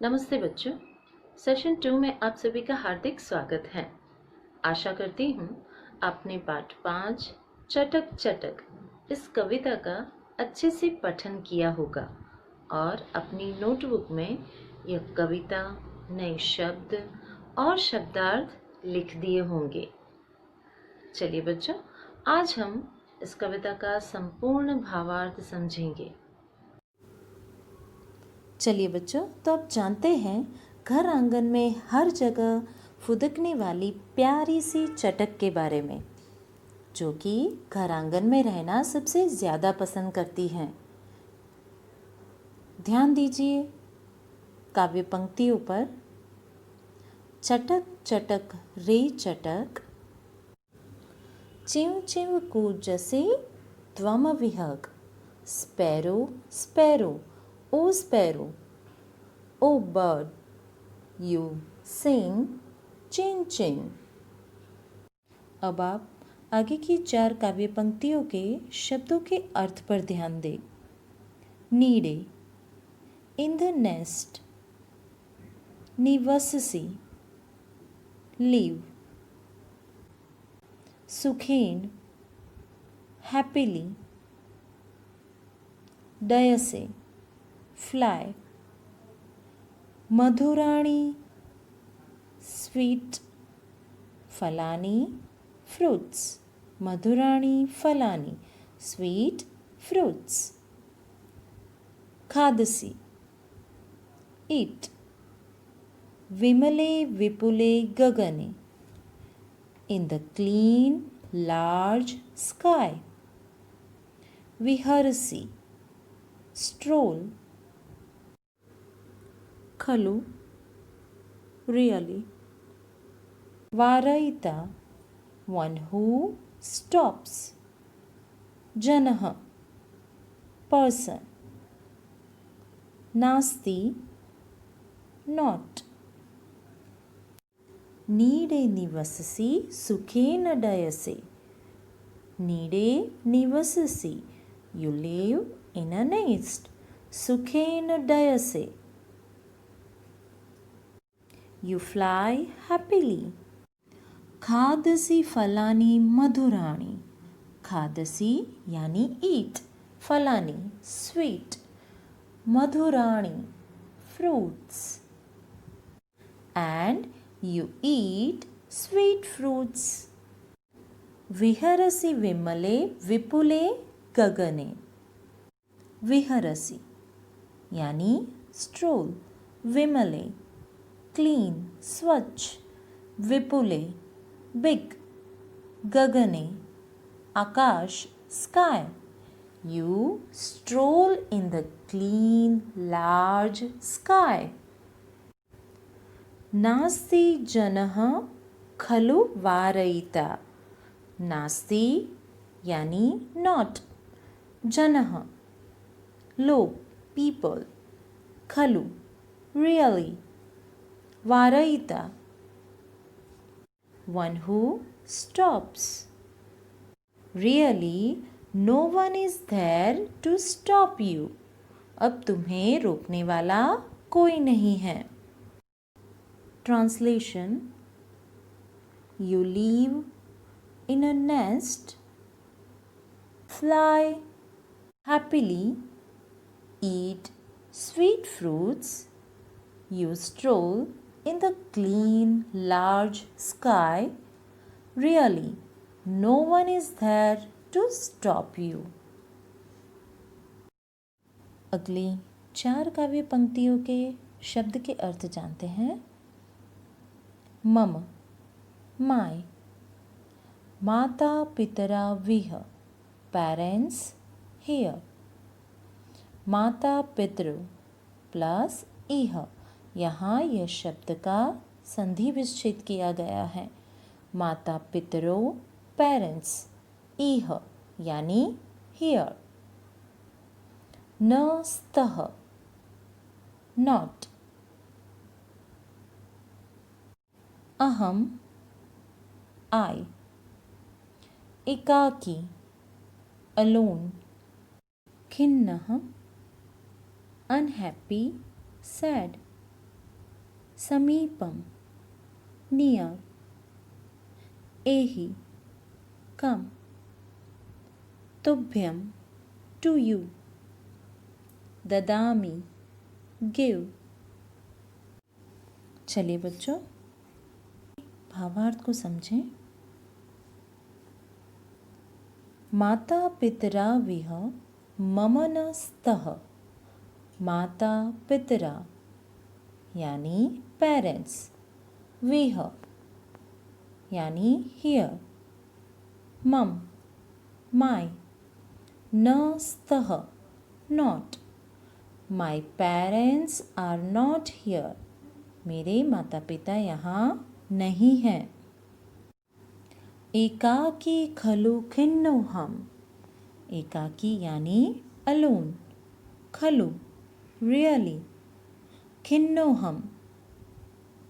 नमस्ते बच्चों। सेशन 2 में आप सभी का हार्दिक स्वागत है। आशा करती हूँ आपने पाठ 5 चटक चटक इस कविता का अच्छे से पठन किया होगा और अपनी नोटबुक में यह कविता, नए शब्द और शब्दार्थ लिख दिए होंगे। चलिए बच्चों, आज हम इस कविता का संपूर्ण भावार्थ समझेंगे। चलिए बच्चों, तो आप जानते हैं घर आंगन में हर जगह फुदकने वाली प्यारी सी चटक के बारे में, जो कि घर आंगन में रहना सबसे ज़्यादा पसंद करती हैं। ध्यान दीजिए काव्य पंक्तियों पर। चटक चटक रे चटक, चिव चिव कूजसे त्वम विहग, sparrow sparrow O sparrow, O bird you sing चिन चिन। अब आप आगे की 4 काव्य पंक्तियों के शब्दों के अर्थ पर ध्यान दें। नीडे, इन द नेस्ट, निवससी, लिव, सुखेन, हैप्पीली, डयसे, फ्लाई, मधुराणी, स्वीट, फलानी, फ्रूट्स, मधुराणी फलानी, स्वीट फ्रूट्स। खादसी, ईट, विमले विपुले गगने, in the clean large sky। विहरसी, stroll। खलु, really। वारयिता, one who stops। जनः, person। नास्ति, not। नीडे निवससि सुखेन डयसे, नीडे निवससि, you live in a nest, सुखेन डयसे, you fly happily। खादसी फलानी मधुराणी, खादसी यानी eat, फलानी sweet, Madhurani fruits, and you eat sweet fruits। विहरसि विमले विपुले गगने, विहरसि यानी stroll, विमले क्लीन स्वच्छ, विपुले बिग, गगने आकाश sky. You stroll in the clean large sky। नास्ति जनः खलु वारयिता, नास्ति यानी नॉट, जनः लोग पीपल, खलु really, वारयिता one who stops। Really, no one is there to stop you। अब तुम्हें रोकने वाला कोई नहीं है। Translation: You live in a nest, fly happily, eat sweet fruits, you stroll in the clean large sky। Really, no one is there to stop you। अगली 4 काव्य पंक्तियों के शब्द के अर्थ जानते हैं। मम, माय, माता पितरा विह, पेरेंट्स हियर। माता पितृ प्लस इह, यहाँ यह शब्द का संधि विच्छेद किया गया है। माता पितरो पेरेंट्स, इह यानी हियर। न स्तः, नॉट। अहम, आई। एकाकी, अलोन। खिन्नः, अनहैप्पी सैड। समीपम नियर, एहि कम, तुभ्यम टू यू, ददामी गिव। चलिए बच्चों भावार्थ को समझें। माता पितरा विह मम न स्तः। माता पितरा यानी पेरेंट्स, विह यानी हियर, मम माय, न स्तः not, my parents are not here, मेरे माता पिता यहाँ नहीं हैं। एकाकी खलु खिन्नोहम, एकाकी यानी अलोन, खलु रियली, खिन्नोहम।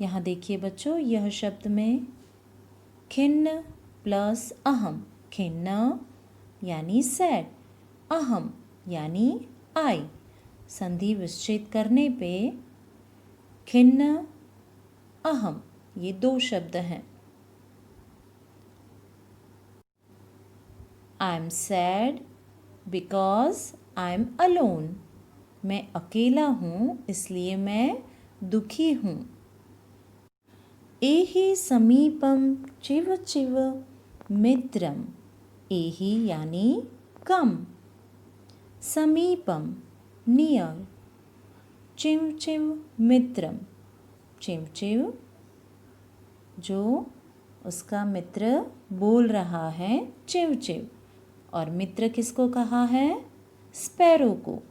यहाँ देखिए बच्चों, यह शब्द में खिन्न प्लस अहम, खिन्न यानी सैड, अहम यानी आई, संधि विच्छेद करने पे खिन्न अहम ये दो शब्द हैं। I am sad because I am alone, मैं अकेला हूँ इसलिए मैं दुखी हूँ। एहि समीपम चिव चिव मित्रम, एहि यानी कम, समीपम नियर, चिव चिव मित्रम, चिव चिव जो उसका मित्र बोल रहा है चिव चिव, और मित्र किसको कहा है? स्पैरो को।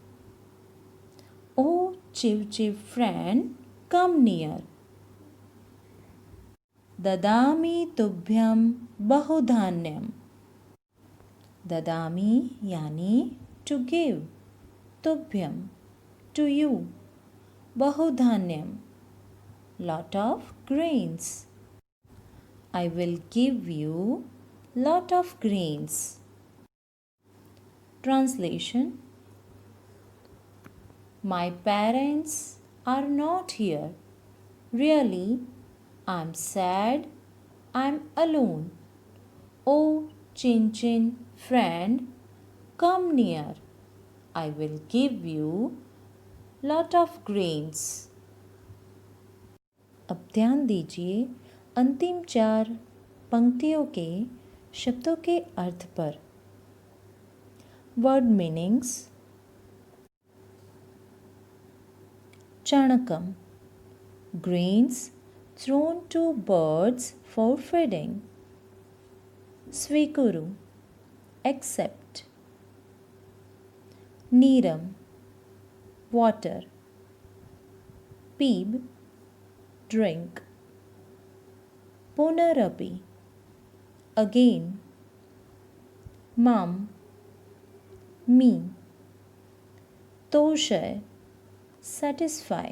ओ चिव चिव फ्रेंड कम नियर, ददामी तुभ्यम बहुधान्यम, ददामी यानी टू गिव, तुभ्यम टू यू, बहुधान्यम lot of grains, I will give you lot of grains. Translation: my parents are not here, really I'm sad, I'm alone. Oh chin chin friend, come near, I will give you lot of grains. अब ध्यान दीजिए अंतिम 4 पंक्तियों के शब्दों के अर्थ पर। वर्ड मीनिंग्स: चणकम, grains thrown to birds for feeding. स्वीकुरु, accept. नीरम, water. पीब, drink. पुनरपि, again. मम, me. तोषय, satisfy.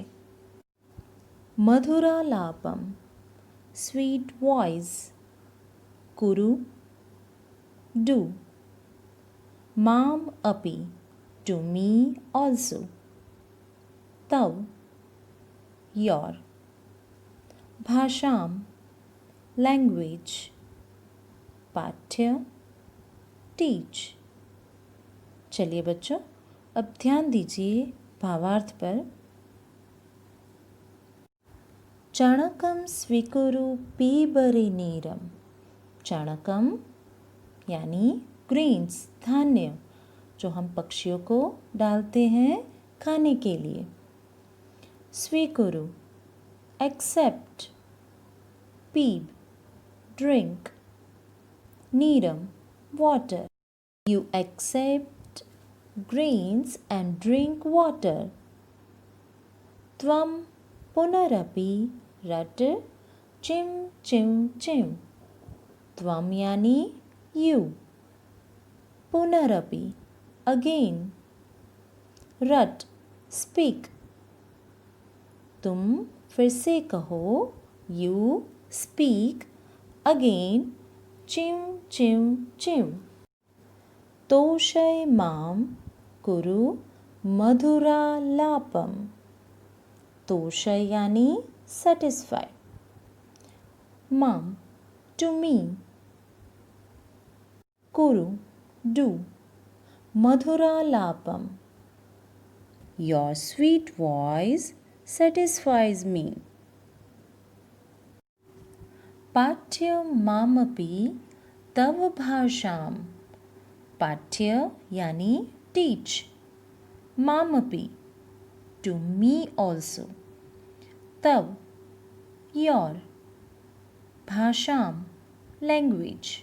मधुरालापम, sweet voice. कुरु, do. माम अपि, to me also. तव, your. भाषाम, language. पाठ्य, teach. चलिए बच्चों अब ध्यान दीजिए भावार्थ पर। चणकम स्वीकुरु पीबरे नीरम, चणकम यानी ग्रेन्स, धान्य जो हम पक्षियों को डालते हैं खाने के लिए। स्वीकुरु, एक्सेप्ट. पीब, ड्रिंक. नीरम, water. You accept grains and drink water. त्वम पुनरपि रट चिम चिम चिम, त्वम यानी you. पुनरपि again. रट speak, तुम फिर से कहो, you speak again. चिम चिम चिम. तोषय माम कुरु मधुरालापम, तोषय यानी satisfy. Mom, to me. Kuru, do. Madhuralapam. Your sweet voice satisfies me. पाठ्य मामपि तव भाषाम. पाठ्य यानी टीच. मामपि to me also. तव your. भाषाम लैंग्वेज.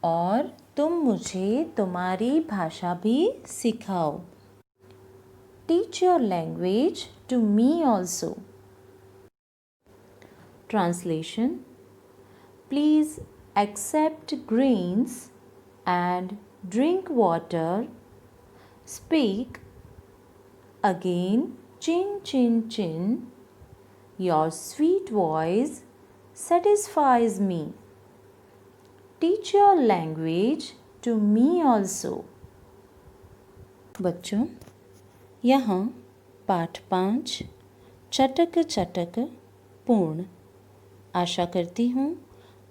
और तुम मुझे तुम्हारी भाषा भी सिखाओ. Teach your language to me also. Translation. Please accept greens and drink water. Speak again, chin chin chin. Your sweet voice satisfies me. Teach your language to me also. बच्चों, यहाँ पाठ 5 चटक चटक पूर्ण. आशा करती हूँ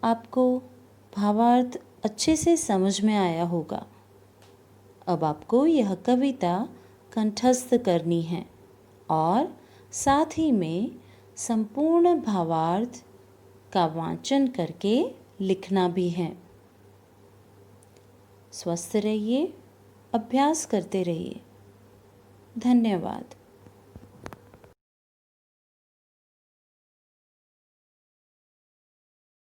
आपको भावार्थ अच्छे से समझ में आया होगा. अब आपको यह कविता कंठस्थ करनी है और साथ ही में संपूर्ण भावार्थ का वाचन करके लिखना भी है. स्वस्थ रहिए, अभ्यास करते रहिए. धन्यवाद.